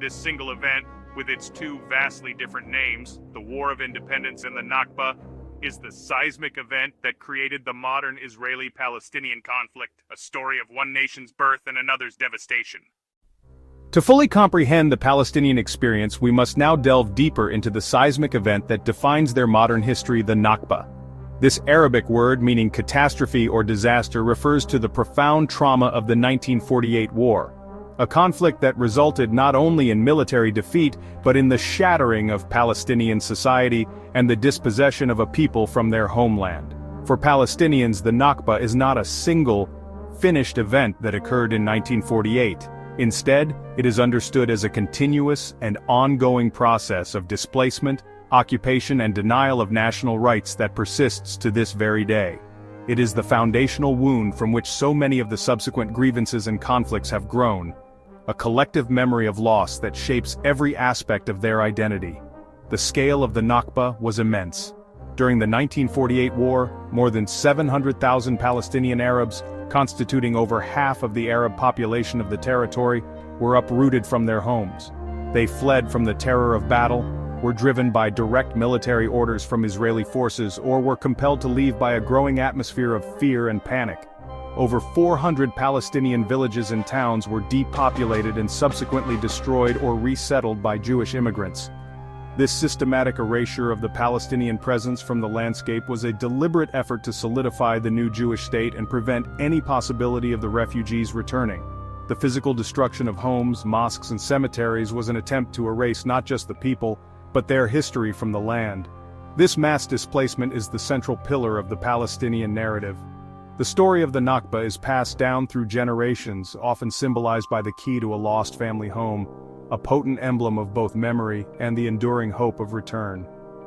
This single event, with its two vastly different names, the War of Independence and the Nakba, is the seismic event that created the modern Israeli-Palestinian conflict, a story of one nation's birth and another's devastation. To fully comprehend the Palestinian experience, we must now delve deeper into the seismic event that defines their modern history, the Nakba. This Arabic word meaning catastrophe or disaster refers to the profound trauma of the 1948 war, a conflict that resulted not only in military defeat but in the shattering of Palestinian society and the dispossession of a people from their homeland. For Palestinians, the Nakba is not a single, finished event that occurred in 1948. Instead, it is understood as a continuous and ongoing process of displacement, occupation and denial of national rights that persists to this very day. It is the foundational wound from which so many of the subsequent grievances and conflicts have grown, a collective memory of loss that shapes every aspect of their identity. The scale of the Nakba was immense. During the 1948 war, more than 700,000 Palestinian Arabs, constituting over half of the Arab population of the territory, were uprooted from their homes. They fled from the terror of battle, were driven by direct military orders from Israeli forces, or were compelled to leave by a growing atmosphere of fear and panic. Over 400 Palestinian villages and towns were depopulated and subsequently destroyed or resettled by Jewish immigrants. This systematic erasure of the Palestinian presence from the landscape was a deliberate effort to solidify the new Jewish state and prevent any possibility of the refugees returning. The physical destruction of homes, mosques and cemeteries was an attempt to erase not just the people, but their history from the land. This mass displacement is the central pillar of the Palestinian narrative. The story of the Nakba is passed down through generations, often symbolized by the key to a lost family home, a potent emblem of both memory and the enduring hope of return.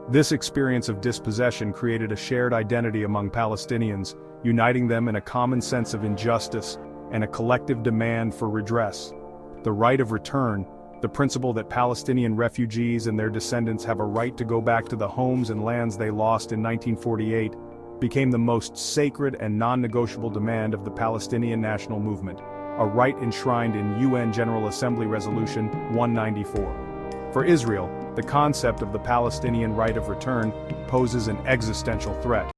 This experience of dispossession created a shared identity among Palestinians, uniting them in a common sense of injustice and a collective demand for redress. The right of return, the principle that Palestinian refugees and their descendants have a right to go back to the homes and lands they lost in 1948, became the most sacred and non-negotiable demand of the Palestinian national movement, a right enshrined in UN General Assembly Resolution 194. For Israel, the concept of the Palestinian right of return poses an existential threat.